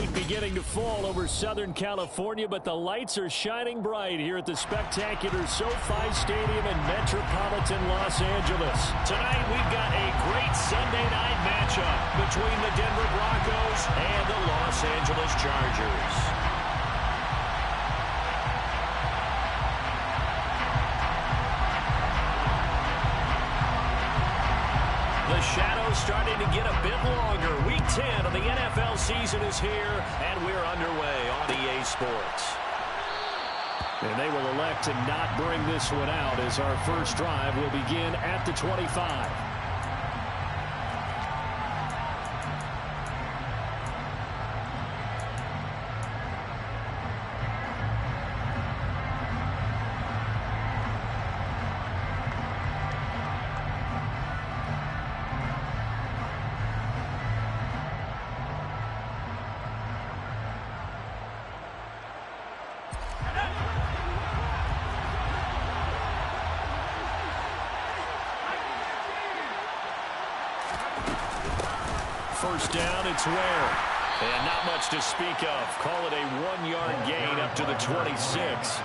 night beginning to fall over Southern California, but the lights are shining bright here at the spectacular SoFi Stadium in metropolitan Los Angeles. Tonight, we've got a great Sunday night matchup between the Denver Broncos and the Los Angeles Chargers. The shadow's starting to get a bit longer. Week 10 of the NFL season is here, and we're underway on EA Sports. And they will elect to not bring this one out as our first drive will begin at the 25. First down, it's Ware. And not much to speak of. Call it a 1-yard gain up to the 26.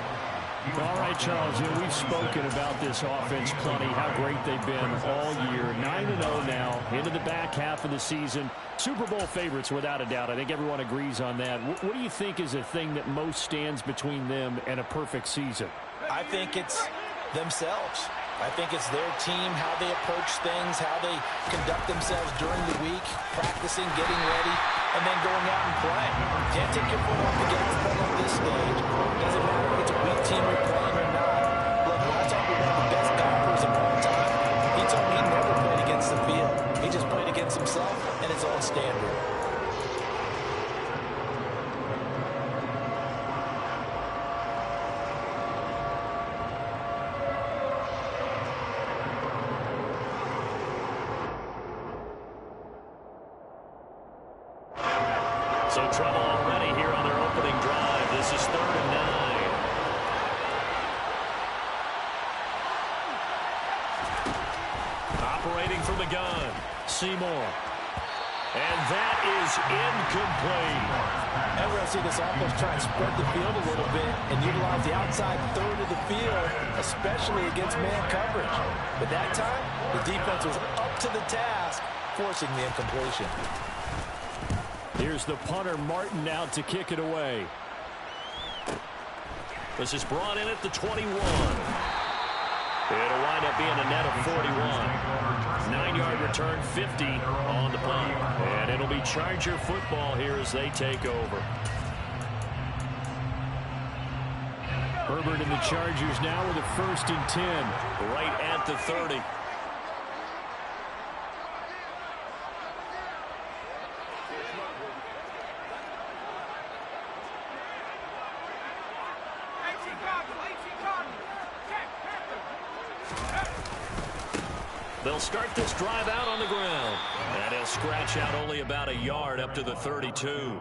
All right, Charles, we've spoken about this offense plenty, how great they've been all year. 9-0 now, into the back half of the season. Super Bowl favorites, without a doubt. I think everyone agrees on that. What do you think is the thing that most stands between them and a perfect season? I think it's themselves. I think it's their team, how they approach things, how they conduct themselves during the week, practicing, getting ready, and then going out and playing. Can't take your foot off the gas pedal at this stage. Doesn't matter if it's a weak team you're playing or not. Look, when I talk about one of the best golfers of all time, he told me he never played against the field. He just played against himself and his own standard. So trouble already here on their opening drive. This is 3rd and 9. Operating from the gun, Seymour. And that is incomplete. And we're going to see this offense try and spread the field a little bit and utilize the outside third of the field, especially against man coverage. But that time, the defense was up to the task, forcing the incompletion. Here's the punter, Martin, out to kick it away. This is brought in at the 21. It'll wind up being a net of 41. 9-yard return, 50 on the play. And it'll be Charger football here as they take over. Herbert and the Chargers now with a 1st and 10. Right at the 30. They'll start this drive out on the ground. And he'll scratch out only about a yard up to the 32.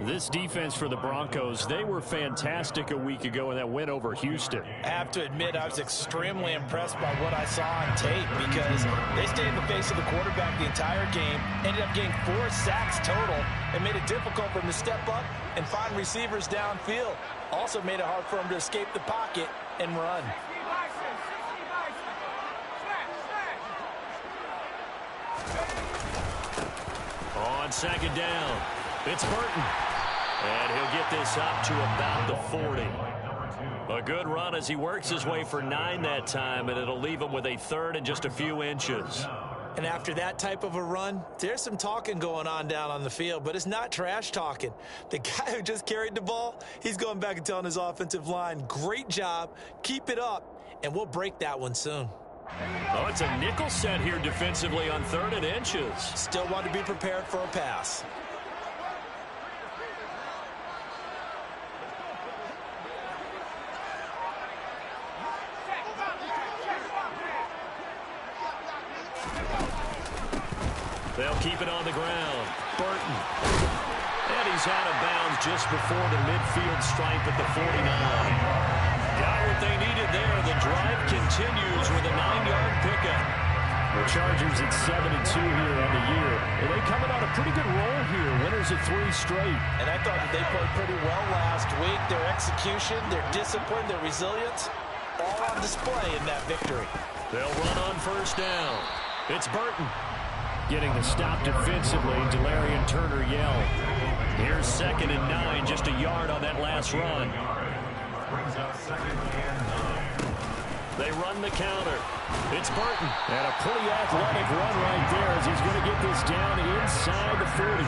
This defense for the Broncos, they were fantastic a week ago in that win over Houston. I have to admit, I was extremely impressed by what I saw on tape because they stayed in the face of the quarterback the entire game, ended up getting 4 sacks total, and made it difficult for him to step up and find receivers downfield. Also made it hard for him to escape the pocket and run. On 2nd down, it's Burton. And he'll get this up to about the 40. A good run as he works his way for 9 that time, and it'll leave him with a 3rd and just a few inches. And after that type of a run, there's some talking going on down on the field, but it's not trash talking. The guy who just carried the ball, he's going back and telling his offensive line, great job, keep it up, and we'll break that one soon. Oh, it's a nickel set here defensively on 3rd and inches. Still want to be prepared for a pass. They'll keep it on the ground. Burton. And he's out of bounds just before the midfield stripe at the 49. Got what they needed there. The drive continues with a 9-yard pickup. The Chargers at 7-2 here on the year. And they coming on a pretty good roll here. Winners of 3 straight. And I thought that they played pretty well last week. Their execution, their discipline, their resilience, all on display in that victory. They'll run on first down. It's Burton. Getting the stop defensively, Delarian Turner yelled. Here's 2nd and 9, just a yard on that last run. They run the counter. It's Burton. And a pretty athletic run right there as he's going to get this down inside the 40.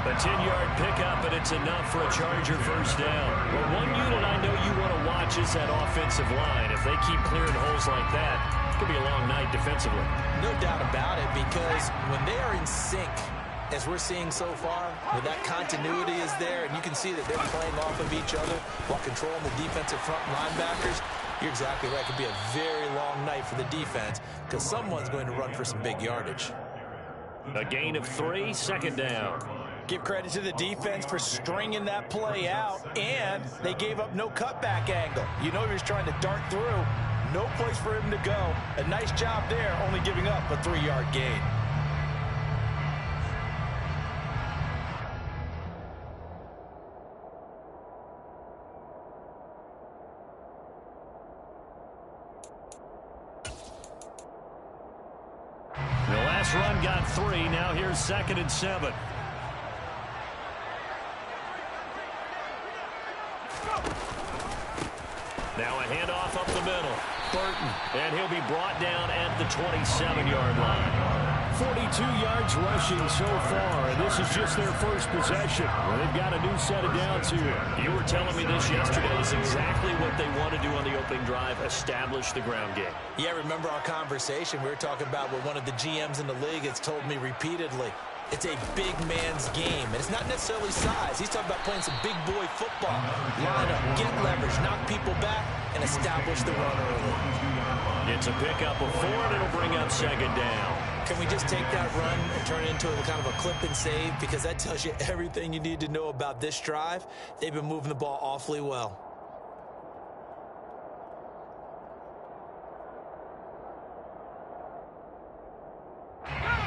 A 10-yard pickup, and it's enough for a Charger first down. Well, one unit I know you want to watch is that offensive line. If they keep clearing holes like that, it could be a long night defensively. No doubt about it, because when they are in sync, as we're seeing so far, when that continuity is there, and you can see that they're playing off of each other while controlling the defensive front linebackers, you're exactly right. It could be a very long night for the defense because someone's going to run for some big yardage. A gain of 3, 2nd down. Give credit to the defense for stringing that play out, and they gave up no cutback angle. You know he was trying to dart through. No place for him to go. A nice job there, only giving up a 3-yard gain. The last run got 3. Now here's 2nd and 7. Now a handoff up the middle. Burton, and he'll be brought down at the 27-yard line. 42 yards rushing so far, and this is just their first possession. Well, they've got a new set of downs here. You were telling me this yesterday. It's exactly what they want to do on the opening drive, establish the ground game. Yeah, remember our conversation. We were talking about what one of the GMs in the league has told me repeatedly. It's a big man's game, and it's not necessarily size. He's talking about playing some big boy football. Line up, get leverage, knock people back, and establish the run early. It's a pickup of 4, and it'll bring up 2nd down. Can we just take that run and turn it into a kind of a clip and save? Because that tells you everything you need to know about this drive. They've been moving the ball awfully well.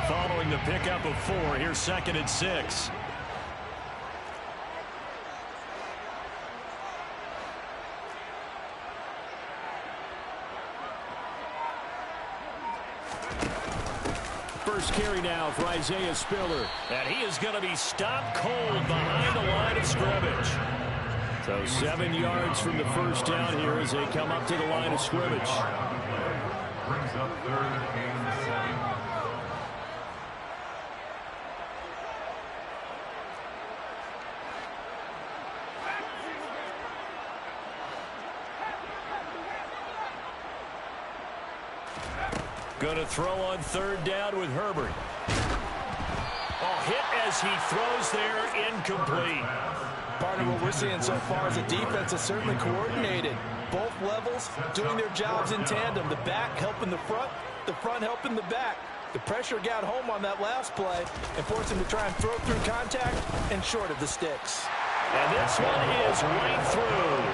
Following the pickup of 4, here's 2nd and 6. First carry now for Isaiah Spiller. And he is going to be stopped cold behind the line of scrimmage. So 7 yards from the first down here as they come up to the line of scrimmage. Brings up 3rd and 7. Going to throw on 3rd down with Herbert. Oh, hit as he throws there, incomplete. Partner, what we're seeing so far is a defense that's certainly coordinated. Both levels doing their jobs in tandem. The back helping the front helping the back. The pressure got home on that last play and forced him to try and throw through contact and short of the sticks. And this one is right through.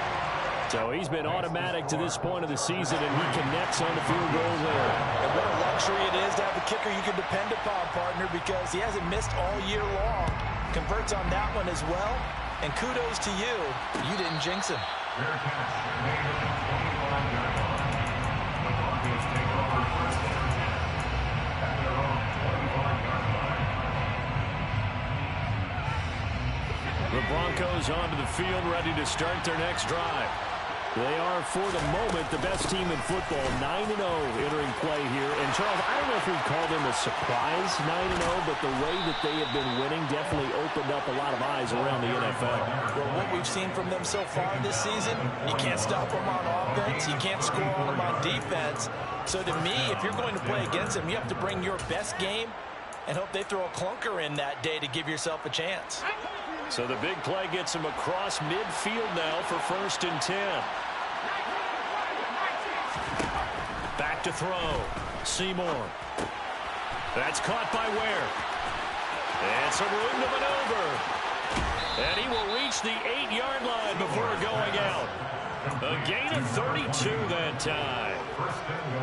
So he's been automatic to this point of the season, and he connects on the field goal there. And what a luxury it is to have a kicker you can depend upon, partner, because he hasn't missed all year long. Converts on that one as well. And kudos to you. You didn't jinx him. The Broncos onto the field, ready to start their next drive. They are, for the moment, the best team in football, 9-0 entering play here. And, Charles, I don't know if we'd call them a surprise 9-0, but the way that they have been winning definitely opened up a lot of eyes around the NFL. Well, what we've seen from them so far this season, you can't stop them on offense. You can't score on them on defense. So, to me, if you're going to play against them, you have to bring your best game and hope they throw a clunker in that day to give yourself a chance. So the big play gets him across midfield now for 1st and 10. Back to throw. Seymour. That's caught by Ware. And some room to maneuver. And he will reach the 8-yard line before going out. A gain of 32 that time.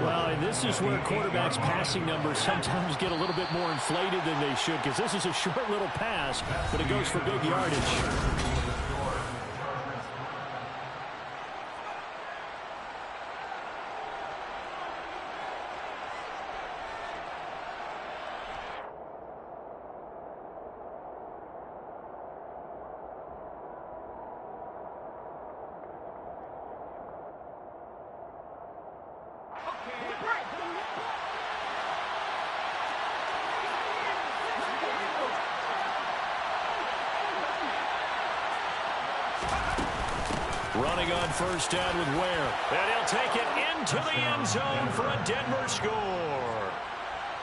Well, and this is where quarterbacks' passing numbers sometimes get a little bit more inflated than they should, because this is a short little pass, but it goes for big yardage. Running on first down with Ware. And he'll take it into the end zone for a Denver score.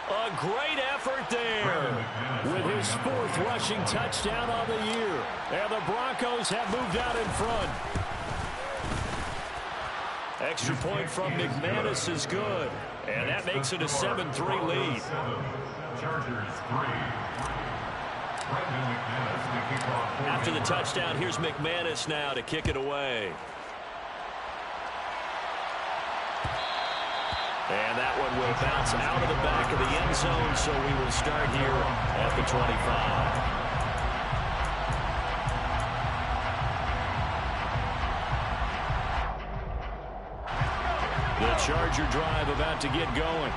A great effort there with his fourth rushing touchdown on the year. And the Broncos have moved out in front. Extra point from McManus is good. And that makes it a 7-3 lead. Chargers 3. After the touchdown, here's McManus now to kick it away. And that one will bounce out of the back of the end zone, so we will start here at the 25. The Charger drive about to get going.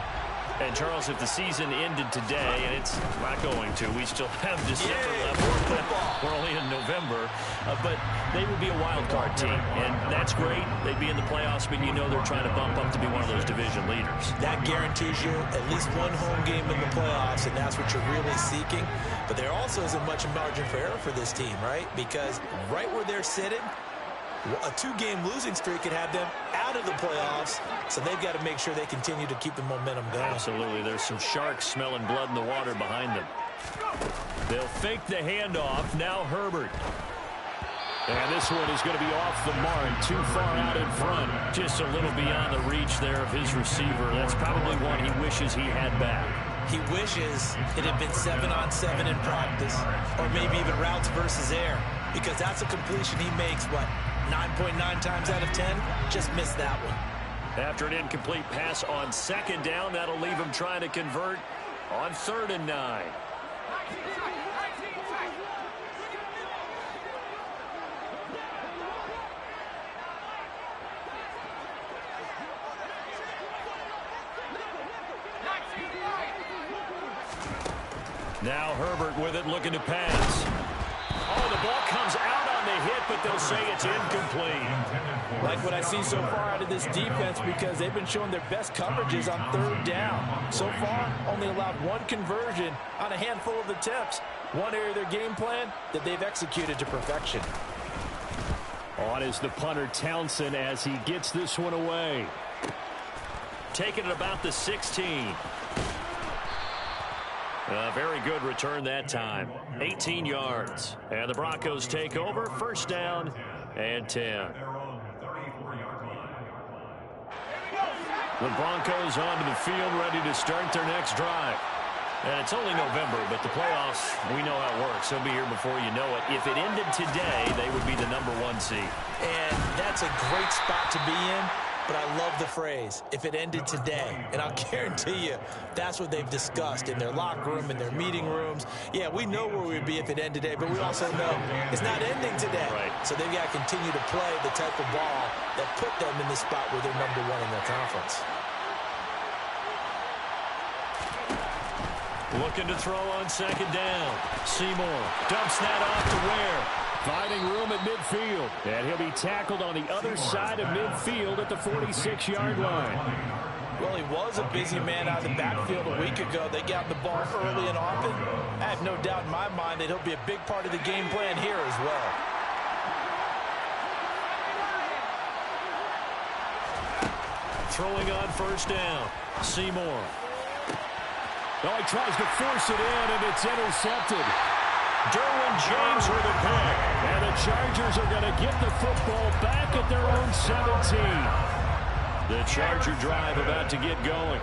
And, Charles, if the season ended today, and it's not going to, we still have December left. We're only in November. But they would be a wild card team, and that's great. They'd be in the playoffs, but you know they're trying to bump up to be one of those division leaders. That guarantees you at least one home game in the playoffs, and that's what you're really seeking. But there also isn't much margin for error for this team, right? Because right where they're sitting, a 2-game losing streak could have them out of the playoffs, so they've got to make sure they continue to keep the momentum going. Absolutely. There's some sharks smelling blood in the water behind them. They'll fake the handoff. Now Herbert. And this one is going to be off the mark, too far out in front. Just a little beyond the reach there of his receiver. That's probably one he wishes he had back. He wishes it had been 7-on-7 in practice, or maybe even routes versus air, because that's a completion he makes, 9.9 times out of 10, just missed that one. After an incomplete pass on second down, that'll leave him trying to convert on 3rd and 9. Now Herbert with it, looking to pass. Oh, the ball comes out on the hit, but they'll say it's incomplete. Like what I see so far out of this defense, because they've been showing their best coverages on 3rd down. So far, only allowed one conversion on a handful of attempts. One area of their game plan that they've executed to perfection. On is the punter Townsend as he gets this one away. Taking it about the 16. A very good return that time. 18 yards. And the Broncos take over. 1st down and 10. The Broncos onto the field, ready to start their next drive. And it's only November, but the playoffs, we know how it works. They'll be here before you know it. If it ended today, they would be the #1 seed. And that's a great spot to be in. But I love the phrase, if it ended today. And I'll guarantee you, that's what they've discussed in their locker room, in their meeting rooms. Yeah, we know where we'd be if it ended today, but we also know it's not ending today. Right. So they've got to continue to play the type of ball that put them in the spot where they're #1 in their conference. Looking to throw on 2nd down. Seymour dumps that off to Ware. Finding room at midfield. And he'll be tackled on the other side of midfield at the 46-yard line. Well, he was a busy man out of the backfield a week ago. They got the ball early and often. I have no doubt in my mind that he'll be a big part of the game plan here as well. Throwing on 1st down. Seymour. Oh, he tries to force it in, and it's intercepted. Derwin James with a pick. And the Chargers are going to get the football back at their own 17. The Charger drive about to get going.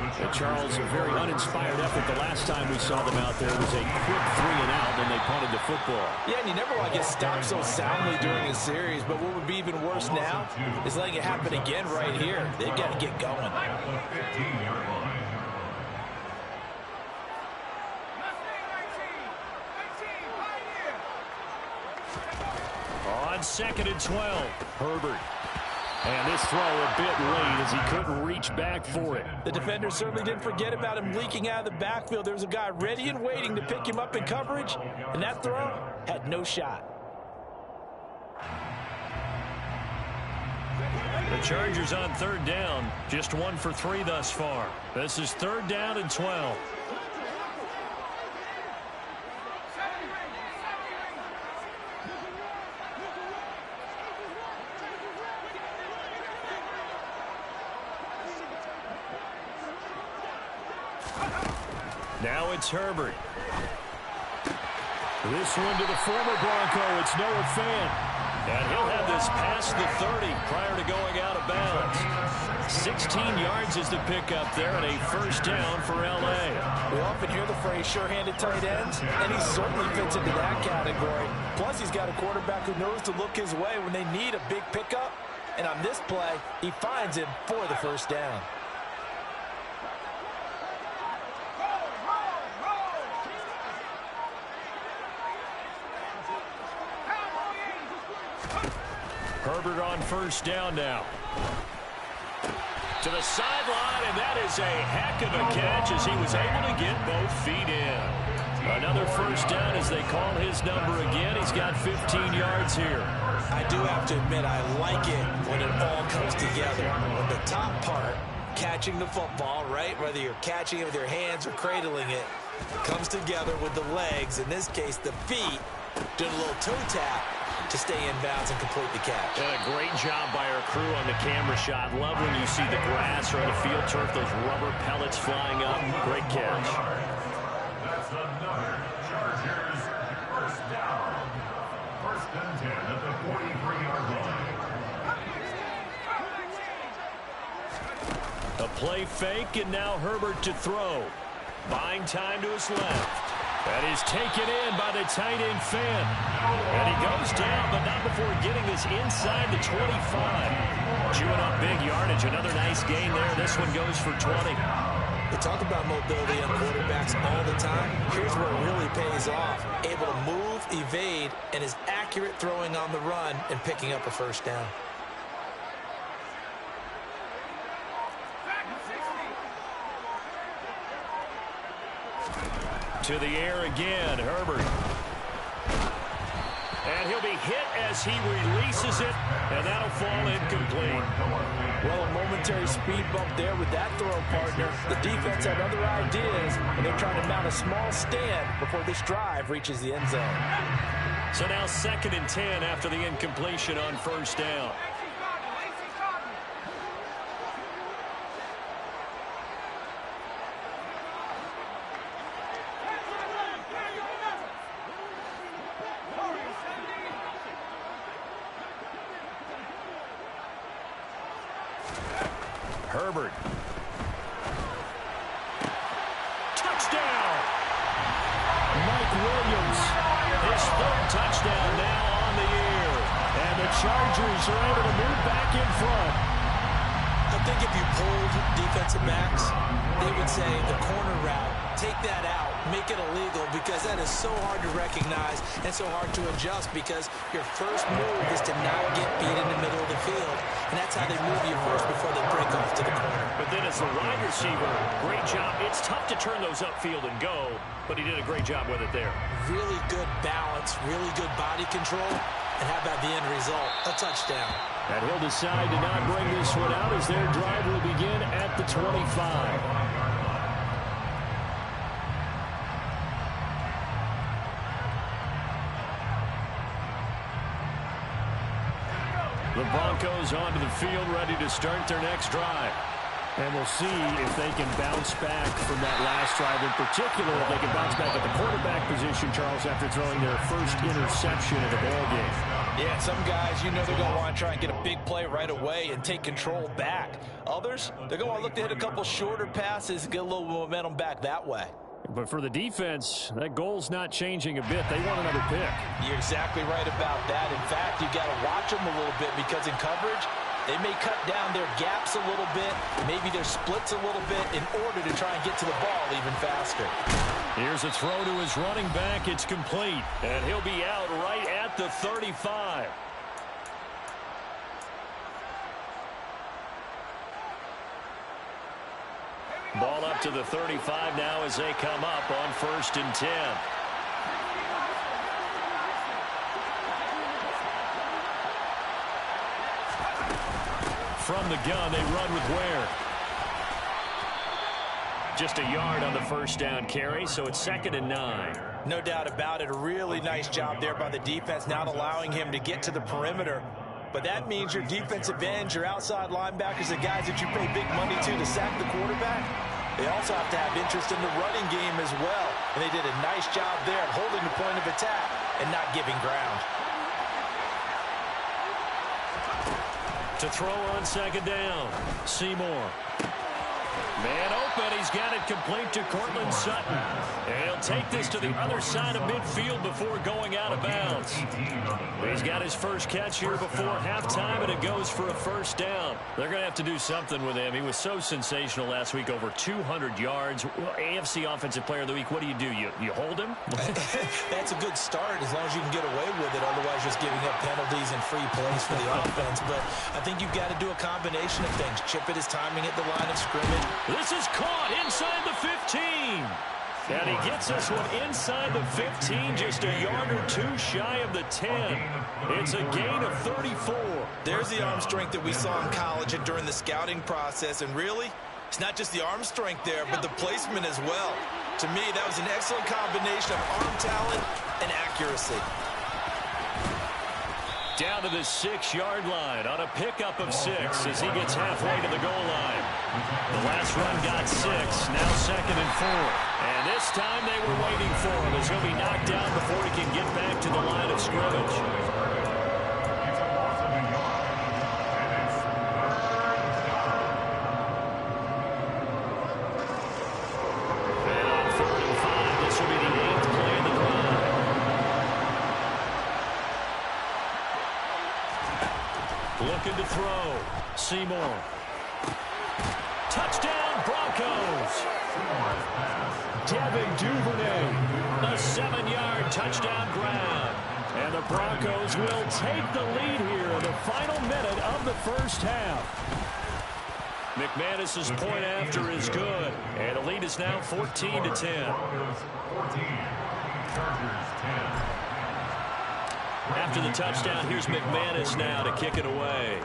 And Charles, a very uninspired effort. The last time we saw them out there was a quick 3-and-out, and they punted the football. Yeah, and you never want to get stopped so soundly during a series, but what would be even worse now is letting it happen again right here. They've got to get going. On 2nd and 12, Herbert. And this throw a bit late as he couldn't reach back for it. The defender certainly didn't forget about him leaking out of the backfield. There was a guy ready and waiting to pick him up in coverage, and that throw had no shot. The Chargers on 3rd down, just 1 for 3 thus far. This is 3rd down and 12. Now it's Herbert. This one to the former Bronco. It's Noah Fant. And he'll have this past the 30 prior to going out of bounds. 16 yards is the pickup there and a 1st down for L.A. We often hear the phrase sure-handed tight ends, and he certainly fits into that category. Plus, he's got a quarterback who knows to look his way when they need a big pickup. And on this play, he finds him for the 1st down. Herbert on 1st down now. To the sideline, and that is a heck of a catch as he was able to get both feet in. Another 1st down as they call his number again. He's got 15 yards here. I do have to admit, I like it when it all comes together. When the top part, catching the football, right, whether you're catching it with your hands or cradling it, comes together with the legs, in this case the feet, doing a little toe tap to stay in bounds and complete the catch. And a great job by our crew on the camera shot. Love when you see the grass or on the field turf, those rubber pellets flying up. Great catch. That's another Chargers 1st down. 1st and 10 at the 43-yard line. A play fake, and now Herbert to throw. Buying time to his left. That is taken in by the tight end Fant. And he goes down, but not before getting this inside the 25. Chewing up big yardage. Another nice gain there. This one goes for 20. We talk about mobility on quarterbacks all the time. Here's where it really pays off. Able to move, evade, and is accurate throwing on the run and picking up a 1st down. To the air again, Herbert. And he'll be hit as he releases it, and that'll fall incomplete. Well, a momentary speed bump there with that throw, partner. The defense had other ideas, and they're trying to mount a small stand before this drive reaches the end zone. So now 2nd and 10 after the incompletion on 1st down. Herbert. Touchdown! Mike Williams, his 3rd touchdown now on the year. And the Chargers are able to move back in front. I think if you polled defensive backs, they would say the corner route, take that out, make it illegal, because that is so hard to recognize and so hard to adjust, because your first move is to not get beat in the middle of the field. And that's how they move you first before they break off to the corner. But then as the wide receiver, great job. It's tough to turn those upfield and go, but he did a great job with it there. Really good balance, really good body control. And how about the end result? A touchdown. And he'll decide to not bring this one out as their drive will begin at the 25. The Broncos onto the field, ready to start their next drive. And we'll see if they can bounce back from that last drive. In particular, if they can bounce back at the quarterback position, Charles, after throwing their first interception of the ballgame. Yeah, and some guys, you know they're going to want to try and get a big play right away and take control back. Others, they're going to look to hit a couple shorter passes, get a little momentum back that way. But for the defense, that goal's not changing a bit. They want another pick. You're exactly right about that. In fact, you've got to watch them a little bit because in coverage, they may cut down their gaps a little bit, maybe their splits a little bit in order to try and get to the ball even faster. Here's a throw to his running back. It's complete, and he'll be out right at the 35. Ball up to the 35 now as they come up on 1st and 10. From the gun, they run with Ware. Just a yard on the first down carry, so it's 2nd and 9. No doubt about it. A really nice job there by the defense, not allowing him to get to the perimeter. But that means your defensive ends, your outside linebackers, the guys that you pay big money to sack the quarterback, they also have to have interest in the running game as well. And they did a nice job there of holding the point of attack and not giving ground. To throw on 2nd down, Seymour. Man open, he's got it complete to Cortland Sutton. And he'll take this to the other side of midfield before going out of bounds. He's got his first catch here before halftime, and it goes for a 1st down. They're going to have to do something with him. He was so sensational last week, over 200 yards. AFC Offensive Player of the Week, what do? You hold him? That's a good start as long as you can get away with it. Otherwise, just giving up penalties and free plays for the offense. But I think you've got to do a combination of things. Chip it his timing at the line of scrimmage. This is caught inside the 15. And he gets this one inside the 15, just a yard or two shy of the 10. It's a gain of 34. There's the arm strength that we saw in college and during the scouting process. And really, it's not just the arm strength there, but the placement as well. To me, that was an excellent combination of arm talent and accuracy. Down to the 6-yard line on a pickup of 6 as he gets halfway to the goal line. The last run got 6, now 2nd and 4. And this time they were waiting for him as he'll be knocked down before he can get back to the line of scrimmage. And on 3rd and 5, this will be the 8th play of the drive. Looking to throw. Seymour. Touchdown, Broncos. Devin Duvernay. A 7-yard touchdown grab. And the Broncos will take the lead here in the final minute of the first half. McManus's point after is good. And the lead is now 14-10. Broncos 14, Chargers 10. After the touchdown, here's McManus now to kick it away.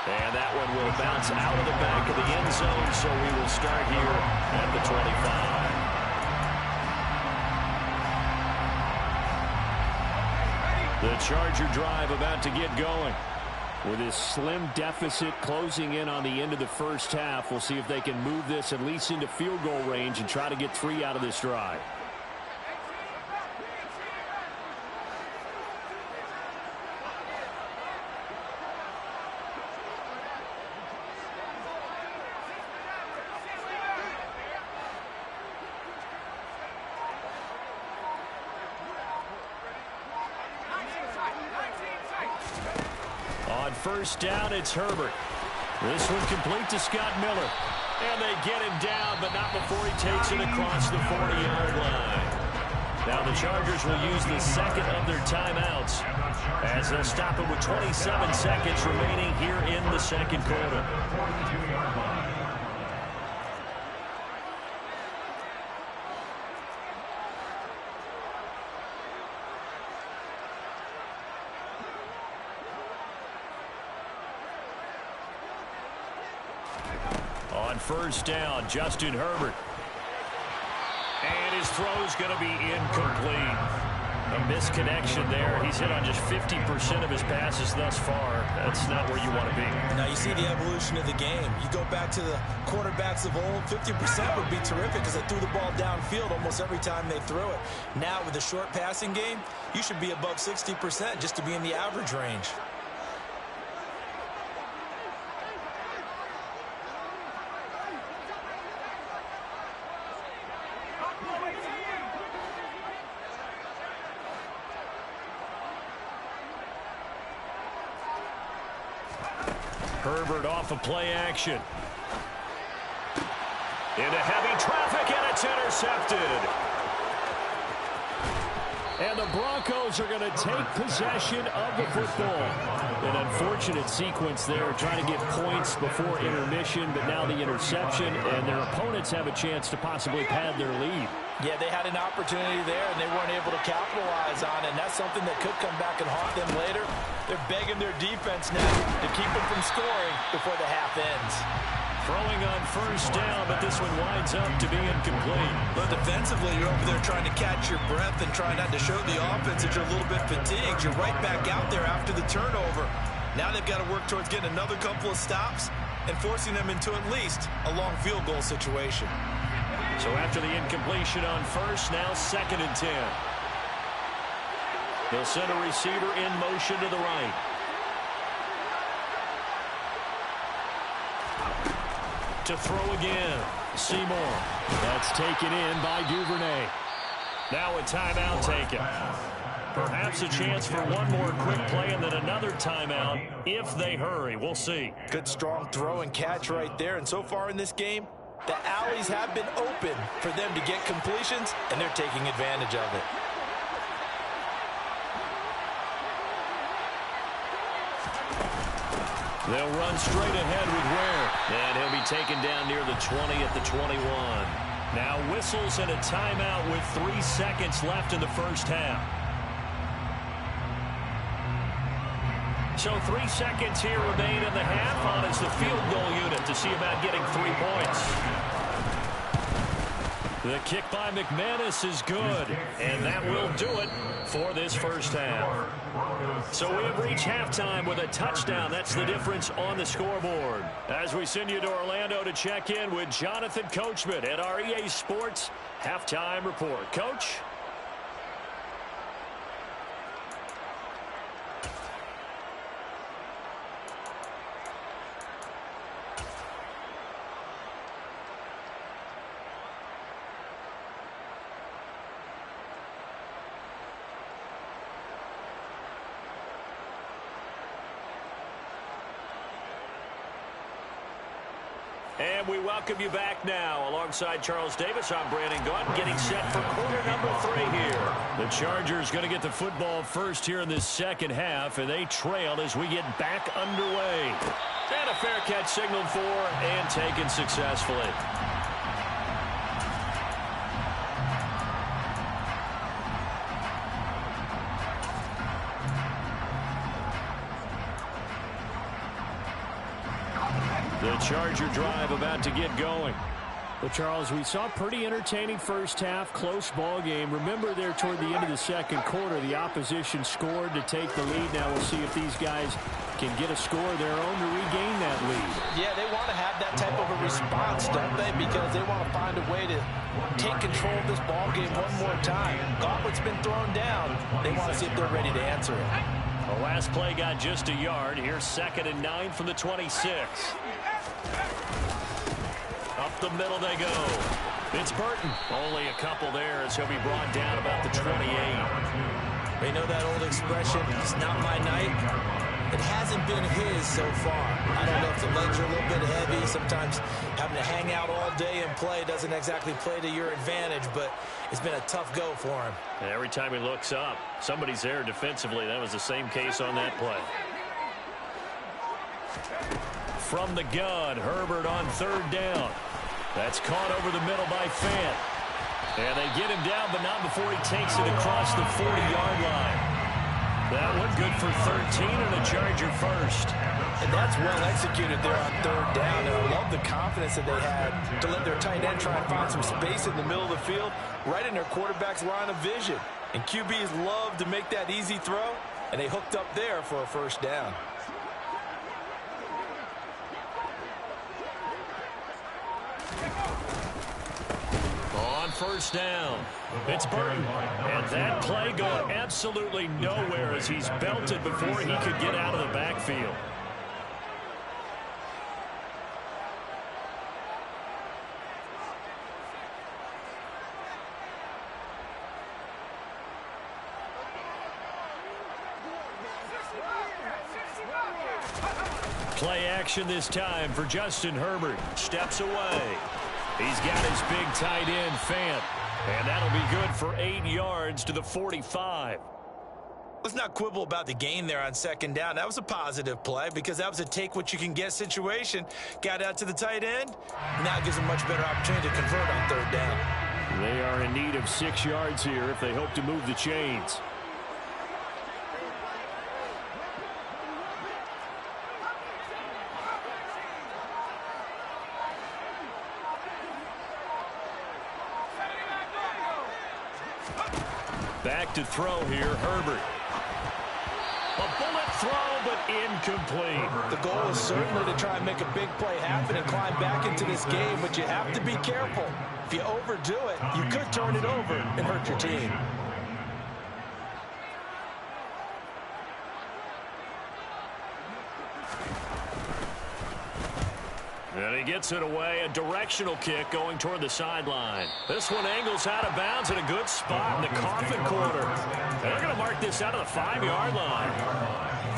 And that one will bounce out of the back of the end zone, so we will start here at the 25. The Charger drive about to get going. With this slim deficit closing in on the end of the first half, we'll see if they can move this at least into field goal range and try to get 3 out of this drive. On 1st down, it's Herbert. This one complete to Scott Miller. And they get him down, but not before he takes it across the 40-yard line. Now the Chargers will use the 2nd of their timeouts as they'll stop it with 27 seconds remaining here in the 2nd quarter. On 1st down, Justin Herbert. And his throw's going to be incomplete. A Misconnection there. He's hit on just 50% of his passes thus far. That's not where you want to be. Now you see the evolution of the game. You go back to the quarterbacks of old, 50% would be terrific because they threw the ball downfield almost every time they threw it. Now with the short passing game, you should be above 60% just to be in the average range. Herbert off of play action. Into heavy traffic, and it's intercepted. And the Broncos are going to take possession of the football. An unfortunate sequence there, trying to get points before intermission, but now the interception, and their opponents have a chance to possibly pad their lead. Yeah, they had an opportunity there, and they weren't able to capitalize on it, and that's something that could come back and haunt them later. They're begging their defense now to keep them from scoring before the half ends. Throwing on first down, but this one winds up to be incomplete. But defensively, you're over there trying to catch your breath and try not to show the offense that you're a little bit fatigued. You're right back out there after the turnover. Now they've got to work towards getting another couple of stops and forcing them into at least a long field goal situation. So after the incompletion on first, now 2nd and 10. They'll send a receiver in motion to the right. To throw again, Seymour. That's taken in by Duvernay. Now a timeout taken. Perhaps a chance for one more quick play and then another timeout if they hurry. We'll see. Good strong throw and catch right there. And so far in this game, the alleys have been open for them to get completions, and they're taking advantage of it. They'll run straight ahead with Ware. And he'll be taken down near the 20 at the 21. Now whistles and a timeout with 3 seconds left in the first half. So 3 seconds here remain in the half on as the field goal unit to see about getting 3 points. The kick by McManus is good, and that will do it for this first half. So we have reached halftime with a touchdown. That's the difference on the scoreboard. As we send you to Orlando to check in with Jonathan Coachman at our EA Sports Halftime Report. Coach? And we welcome you back now. Alongside Charles Davis, I'm Brandon Gaudin, getting set for quarter number 3 here. The Chargers going to get the football first here in this second half, and they trail as we get back underway. And a fair catch signaled for and taken successfully. The Charger drive about to get going. Well, Charles, we saw a pretty entertaining first half, close ball game. Remember there toward the end of the second quarter, the opposition scored to take the lead. Now we'll see if these guys can get a score of their own to regain that lead. Yeah, they want to have that type of a response, don't they? Because they want to find a way to take control of this ball game one more time. Gauntlet's been thrown down. They want to see if they're ready to answer it. The last play got just a yard. Here's 2nd and 9 from the 26. Up the middle they go. It's Burton. Only a couple there as he'll be brought down about the 28. They know that old expression, it's not my night. It hasn't been his so far. I don't know if the legs are a little bit heavy. Sometimes having to hang out all day and play doesn't exactly play to your advantage, but it's been a tough go for him. And every time he looks up, somebody's there defensively. That was the same case on that play. From the gun, Herbert on 3rd down. That's caught over the middle by Fant. And they get him down, but not before he takes it across the 40-yard line. That one good for 13 and a Charger first. And that's well executed there on 3rd down. And I love the confidence that they had to let their tight end try and find some space in the middle of the field, right in their quarterback's line of vision. And QBs love to make that easy throw, and they hooked up there for a first down. On first down, it's Burton. And that play going absolutely nowhere as he's belted before he could get out of the backfield. Play action this time for Justin Herbert. Steps away. He's got his big tight end, Fant. And that'll be good for 8 yards to the 45. Let's not quibble about the gain there on second down. That was a positive play because that was a take-what-you-can-get situation. Got out to the tight end. Now it gives them a much better opportunity to convert on third down. They are in need of 6 yards here if they hope to move the chains. Back to throw here, Herbert. A bullet throw, but incomplete. The goal is certainly to try and make a big play happen and climb back into this game, but you have to be careful. If you overdo it, you could turn it over and hurt your team. And he gets it away. A directional kick going toward the sideline. This one angles out of bounds in a good spot in the coffin corner. And they're going to mark this out of the 5-yard line.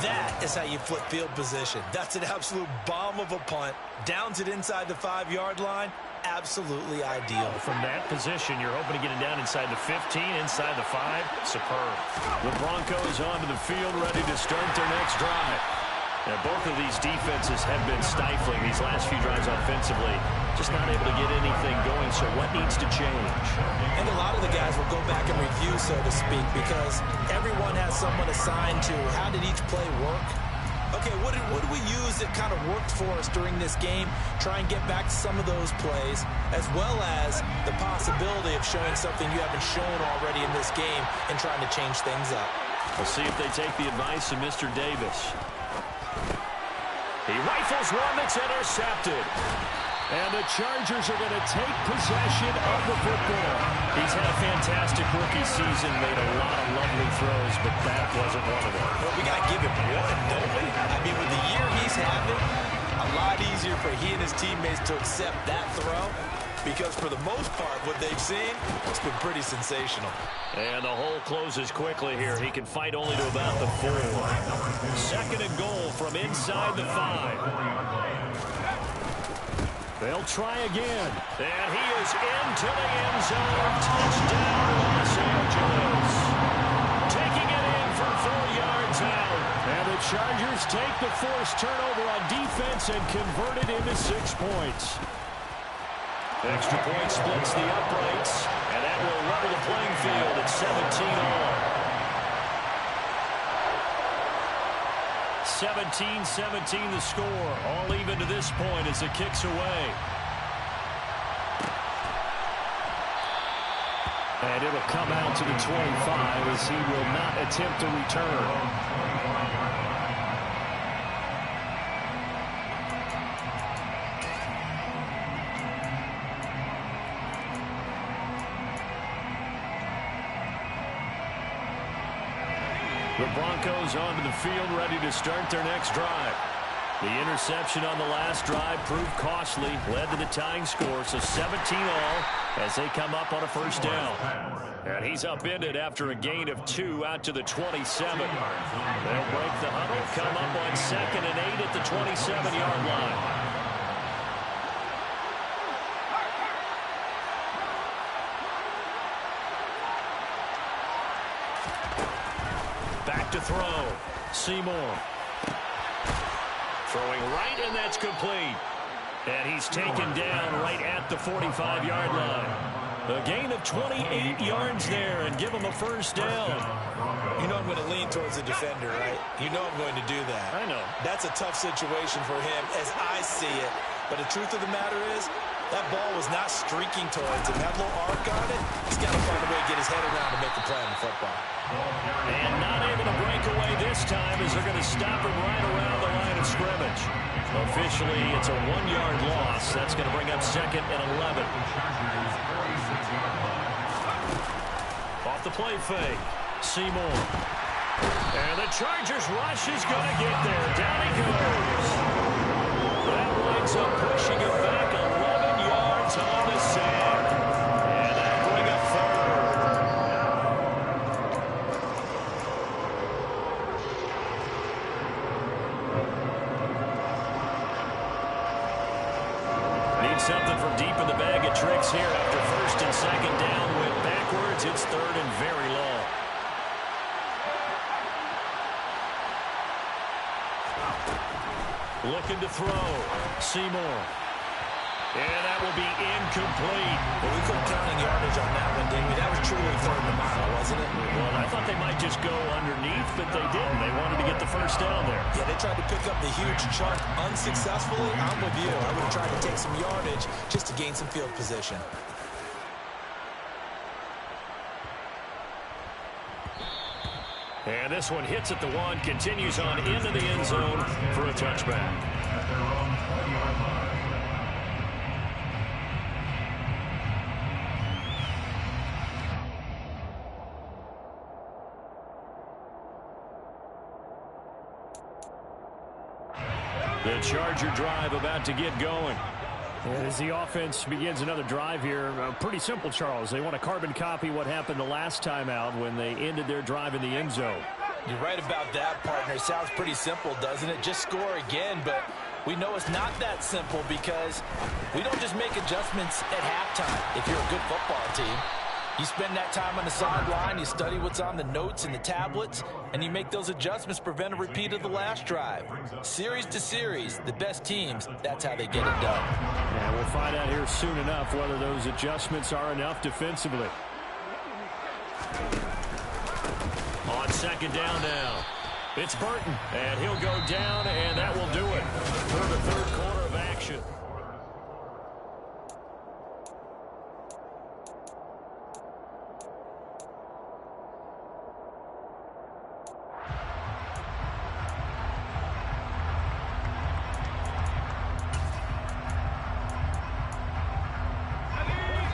That is how you flip field position. That's an absolute bomb of a punt. Downs it inside the 5-yard line. Absolutely ideal. From that position, you're hoping to get it down inside the 15, inside the 5. Superb. The Broncos onto the field, ready to start their next drive. Now, both of these defenses have been stifling these last few drives offensively. Just not able to get anything going, so what needs to change? And a lot of the guys will go back and review, so to speak, because everyone has someone assigned to how did each play work. Okay, what did we use that kind of worked for us during this game? Try and get back to some of those plays, as well as the possibility of showing something you haven't shown already in this game and trying to change things up. We'll see if they take the advice of Mr. Davis. He rifles one that's intercepted. And the Chargers are going to take possession of the football. He's had a fantastic rookie season, made a lot of lovely throws, but that wasn't one of them. Well, we got to give him one, don't we? I mean, with the year he's having, a lot easier for he and his teammates to accept that throw, because for the most part, what they've seen, it's been pretty sensational. And the hole closes quickly here. He can fight only to about the 4. Second and goal from inside the 5. They'll try again. And he is into the end zone. Touchdown, Los Angeles. Taking it in for 4 yards out. And the Chargers take the forced turnover on defense and convert it into 6 points. Extra point splits the uprights, and that will level the playing field at 17 all. 17-17 the score. All even to this point as it kicks away. And it'll come out to the 25 as he will not attempt to return. The Broncos onto the field, ready to start their next drive. The interception on the last drive proved costly, led to the tying score, so 17 all as they come up on a first down. And he's upended after a gain of 2 out to the 27. They'll break the huddle, come up on 2nd and 8 at the 27-yard line. To throw. Seymour. Throwing right, and that's complete. And he's taken down right at the 45-yard line. A gain of 28 yards there and give him a first down. You know I'm going to lean towards the defender, right? You know I'm going to do that. I know. That's a tough situation for him as I see it. But the truth of the matter is, That ball was not streaking towards him. That little arc on it, he's got to find a way to get his head around to make a play on the football. And not able to break away this time as they're going to stop him right around the line of scrimmage. Officially, it's a 1-yard loss. That's going to bring up 2nd and 11. Off the play fake, Seymour. And the Chargers rush is going to get there. Down he goes. That winds up pushing him back 11 yards on the sack. And that'll bring up 3rd. Need something from deep in the bag of tricks here after 1st and 2nd down. Went backwards. It's 3rd and very long. Looking to throw. Seymour. And that will be incomplete. Well, we couldn't counting yardage on that one, didn't we? That was truly 3rd and a mile, wasn't it? Well, I thought they might just go underneath, but they didn't. They wanted to get the 1st down there. Yeah, they tried to pick up the huge chunk unsuccessfully. I'm with you. I would have tried to take some yardage just to gain some field position. And this one hits at the 1, continues on into the end zone for a touchback. At their own 20-yard line. The Charger drive about to get going. And as the offense begins another drive here, pretty simple, Charles. They want to carbon copy what happened the last time out when they ended their drive in the end zone. You're right about that, partner. Sounds pretty simple, doesn't it? Just score again, but we know it's not that simple because we don't just make adjustments at halftime if you're a good football team. You spend that time on the sideline, you study what's on the notes and the tablets, and you make those adjustments to prevent a repeat of the last drive. Series to series, the best teams, that's how they get it done. And we'll find out here soon enough whether those adjustments are enough defensively. On 2nd down now, it's Burton, and he'll go down, and that will do it for the 3rd quarter of action.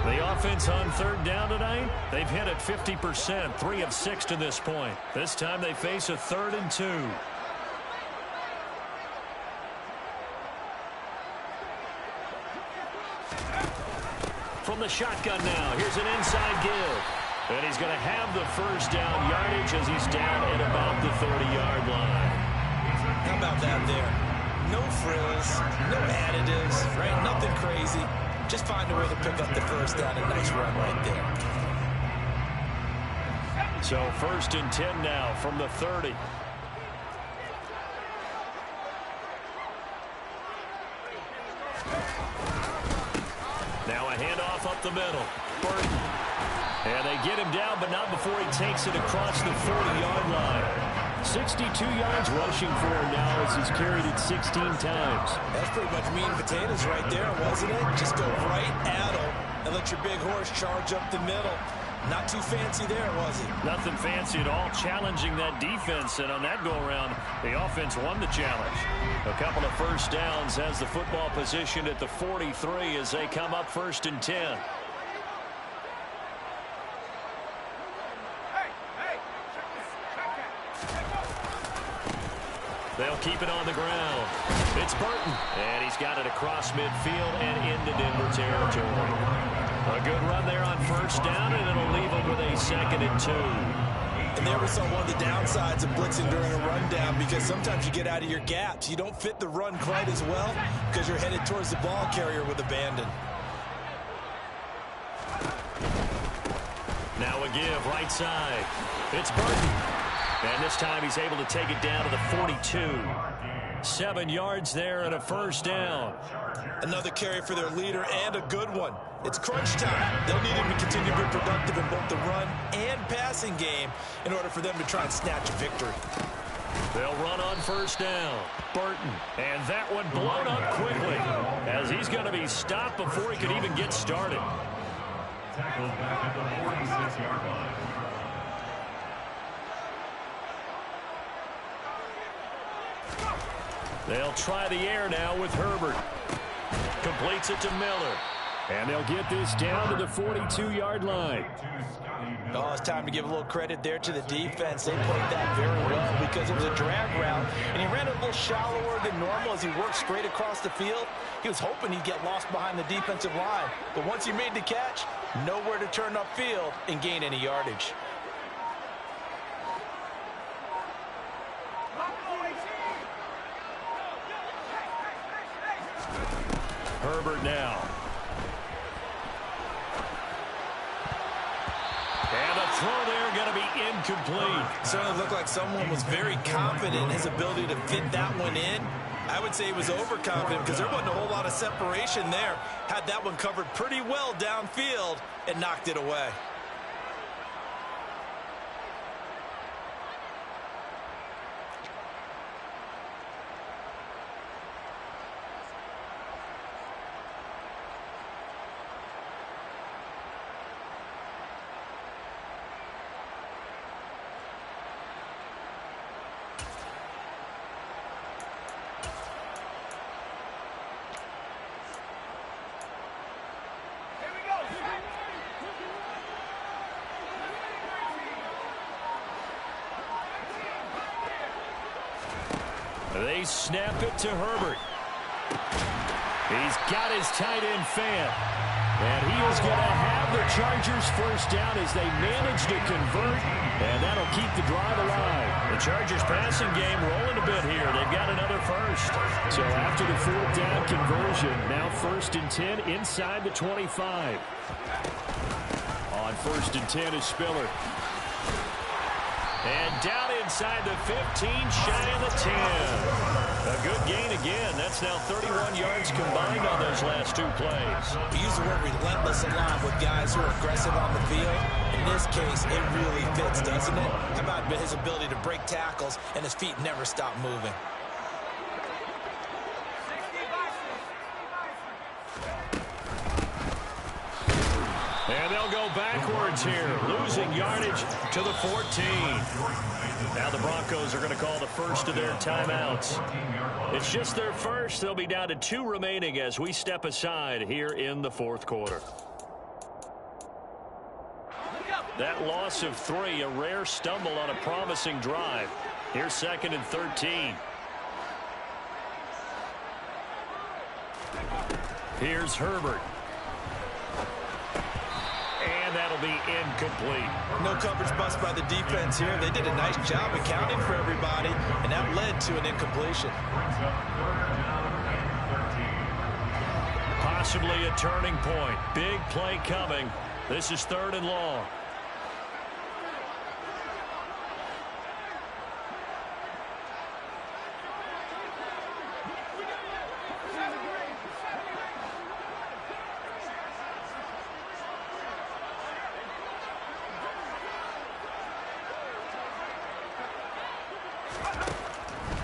The offense on 3rd down tonight, they've hit it 50%, 3 of 6 to this point. This time they face a 3rd and 2. From the shotgun now, here's an inside give. And he's going to have the 1st down yardage as he's down at about the 30-yard line. How about that there? No frills, no additives, right? Nothing crazy. Just find a way to pick up the 1st down. A nice run right there. So 1st and 10 now from the 30. Now a handoff up the middle. Burton. And they get him down, but not before he takes it across the 40-yard line. 62 yards rushing for him now as he's carried it 16 times. That's pretty much meat and potatoes right there, wasn't it? Just go right at him and let your big horse charge up the middle. Not too fancy there, was it? Nothing fancy at all, challenging that defense. And on that go-around, the offense won the challenge. A couple of 1st downs has the football position at the 43 as they come up 1st and 10. They'll keep it on the ground. It's Burton, and he's got it across midfield and into Denver territory. A good run there on 1st down, and it'll leave him with a 2nd and 2. And there we saw one of the downsides of blitzing during a rundown, because sometimes you get out of your gaps. You don't fit the run quite as well because you're headed towards the ball carrier with abandon. Now a give right side. It's Burton. And this time he's able to take it down to the 42. 7 yards there and a 1st down. Another carry for their leader and a good one. It's crunch time. They'll need him to continue to be productive in both the run and passing game in order for them to try and snatch a victory. They'll run on first down. Burton. And that one blown up quickly as he's going to be stopped before he could even get started. Tackled back at the 46-yard line. They'll try the air now with Herbert. Completes it to Miller. And they'll get this down to the 42-yard line. Oh, it's time to give a little credit there to the defense. They played that very well because it was a drag route, and he ran a little shallower than normal as he worked straight across the field. He was hoping he'd get lost behind the defensive line, but once he made the catch, nowhere to turn upfield and gain any yardage. Herbert now. And the throw there going to be incomplete. Certainly looked like someone was very confident in his ability to fit that one in. I would say he was overconfident because there wasn't a whole lot of separation there. Had that one covered pretty well downfield and knocked it away. They snap it to Herbert. He's got his tight end fan. And he is going to have the Chargers first down as they manage to convert. And that'll keep the drive alive. The Chargers passing game rolling a bit here. They've got another first. So after the fourth down conversion, now 1st and 10 inside the 25. On 1st and 10 is Spiller. And down inside the 15, shy of the 10. A good gain again. That's now 31 yards combined on those last two plays. We use the word relentless a lot with guys who are aggressive on the field. In this case, it really fits, doesn't it? How about his ability to break tackles and his feet never stop moving? And they'll go backwards here, losing yardage to the 14. Now the Broncos are going to call the first of their timeouts. It's just their first. They'll be down to 2 remaining as we step aside here in the fourth quarter. That loss of 3, a rare stumble on a promising drive. Here's 2nd and 13. Here's Herbert. And that'll be incomplete. No coverage bust by the defense here. They did a nice job accounting for everybody, and that led to an incompletion. Possibly a turning point. Big play coming. This is 3rd and long.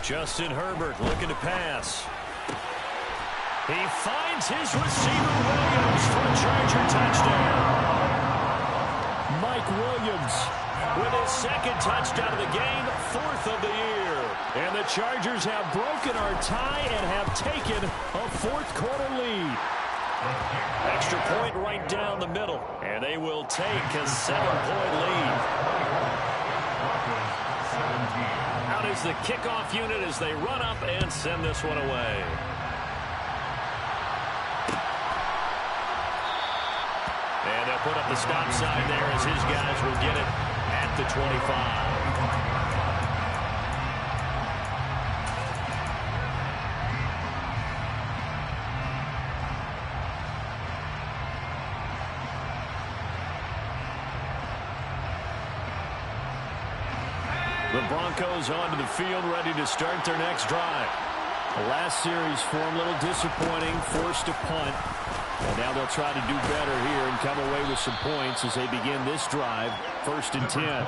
Justin Herbert looking to pass. He finds his receiver Williams for a Charger touchdown. Mike Williams with his 2nd touchdown of the game, 4th of the year. And the Chargers have broken our tie and have taken a 4th quarter lead. Extra point right down the middle. And they will take a 7-point lead. Out is the kickoff unit as they run up and send this one away. And they'll put up the stop sign there as his guys will get it at the 25. The Broncos onto the field, ready to start their next drive. The last series for them, a little disappointing, forced a punt. And now they'll try to do better here and come away with some points as they begin this drive, 1st and 10.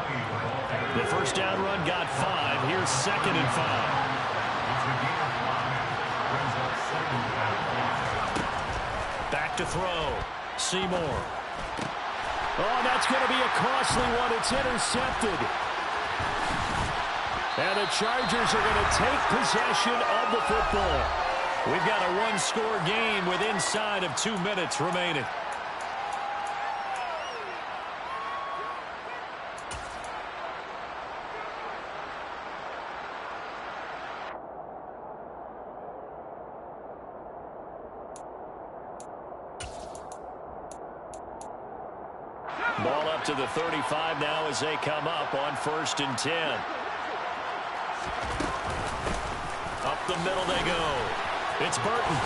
The first down run got 5. Here's is 2nd and 5. Back to throw. Seymour. Oh, that's going to be a costly one. It's intercepted. And the Chargers are going to take possession of the football. We've got a one-score game with inside of 2 minutes remaining. Ball up to the 35 now as they come up on 1st and 10. Up the middle they go. It's Burton.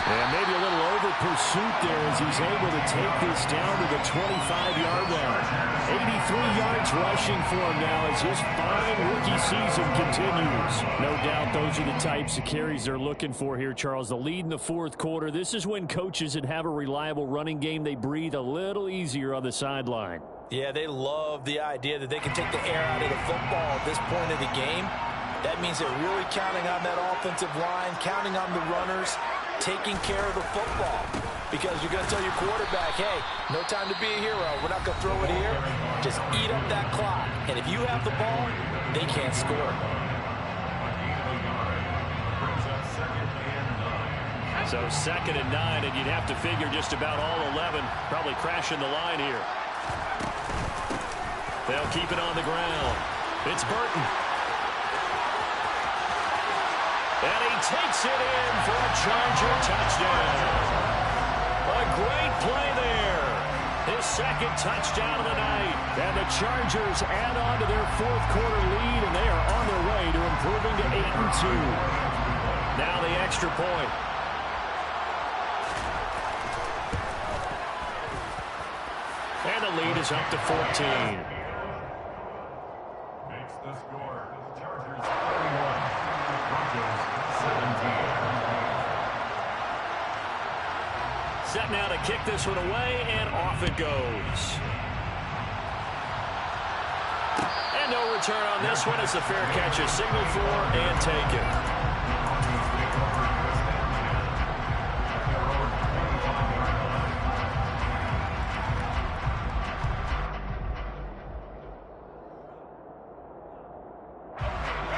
And maybe a little over pursuit there as he's able to take this down to the 25-yard line. 83 yards rushing for him now as his fine rookie season continues. No doubt those are the types of carries they're looking for here, Charles. The lead in the 4th quarter. This is when coaches that have a reliable running game, they breathe a little easier on the sideline. Yeah, they love the idea that they can take the air out of the football at this point of the game. That means they're really counting on that offensive line, counting on the runners, taking care of the football. Because you're going to tell your quarterback, hey, no time to be a hero. We're not going to throw it here. Just eat up that clock. And if you have the ball, they can't score. So 2nd and 9, and you'd have to figure just about all 11 probably crashing the line here. They'll keep it on the ground. It's Burton. And he takes it in for a Charger touchdown. A great play there. His 2nd touchdown of the night. And the Chargers add on to their 4th quarter lead, and they are on their way to improving to 8-2. Now the extra point. And the lead is up to 14. Makes the score. Chargers 31. Broncos 17. Set now to kick this one away, and off it goes. And no return on this one. It's a fair catch, a signal for, and taken.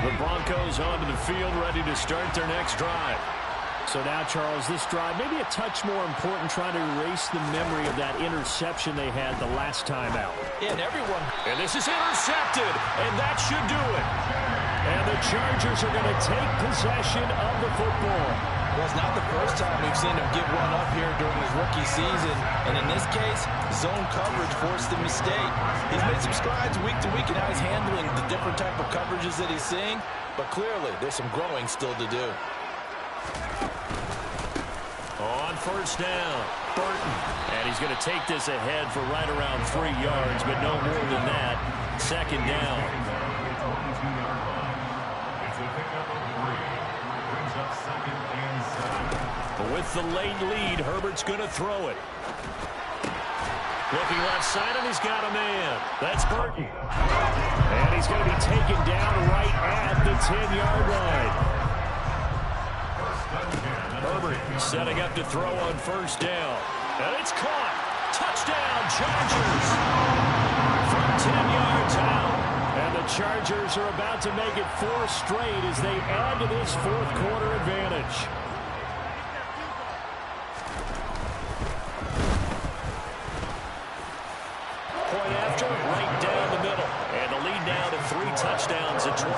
The Broncos onto the field, ready to start their next drive. So now, Charles, this drive maybe a touch more important, trying to erase the memory of that interception they had the last time out. Yeah, and everyone. And this is intercepted, and that should do it. And the Chargers are going to take possession of the football. Well, it's not the first time we've seen him give one up here during his rookie season. And in this case, zone coverage forced the mistake. He's made some strides week to week in how he's handling the different type of coverages that he's seeing. But clearly, there's some growing still to do. On 1st down, Burton. And he's going to take this ahead for right around 3 yards, but no more than that. 2nd down. It's a pickup of 3. Brings up 2nd and 7. With the late lead, Herbert's going to throw it. Looking left side, and he's got a man. That's Burton. And he's going to be taken down right at the 10-yard line. Herbert setting up to throw on 1st down. And it's caught. Touchdown, Chargers. From 10 yards out. And the Chargers are about to make it 4 straight as they add to this 4th quarter advantage. Point after, right down the middle. And the lead now to 3 touchdowns at 21.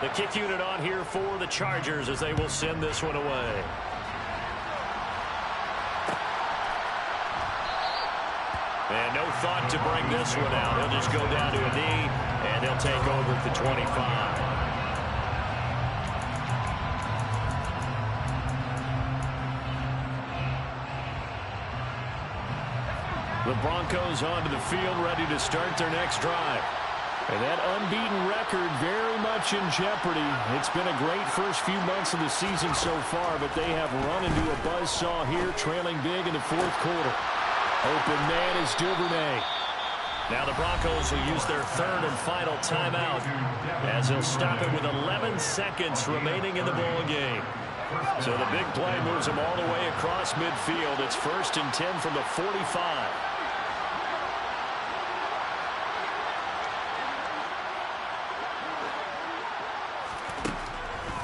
The kick unit on here for the Chargers as they will send this one away. And no thought to bring this one out. He'll just go down to a knee, and he'll take over at the 25. The Broncos onto the field, ready to start their next drive. And that unbeaten record very much in jeopardy. It's been a great first few months of the season so far, but they have run into a buzzsaw here, trailing big in the 4th quarter. Open man is Duvernay. Now the Broncos will use their third and final timeout as they'll stop it with 11 seconds remaining in the ball game. So the big play moves them all the way across midfield. It's 1st and 10 from the 45.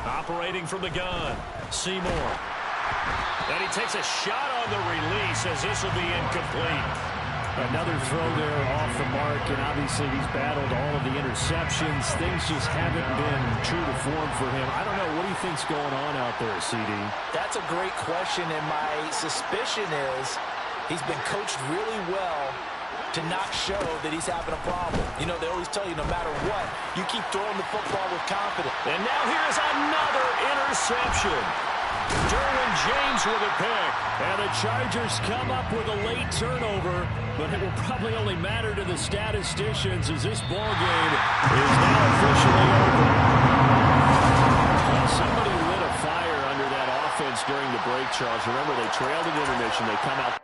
Operating from the gun, Seymour. And he takes a shot on the release as this will be incomplete. Another throw there off the mark, and obviously he's battled all of the interceptions. Things just haven't been true to form for him. I don't know. What do you think's going on out there, CD? That's a great question, and my suspicion is he's been coached really well to not show that he's having a problem. You know, they always tell you no matter what, you keep throwing the football with confidence. And now here's another interception. Derwin James with a pick. And the Chargers come up with a late turnover, but it will probably only matter to the statisticians as this ball game is now officially over. Well, somebody lit a fire under that offense during the break, Charles. Remember, they trailed at intermission. They come out.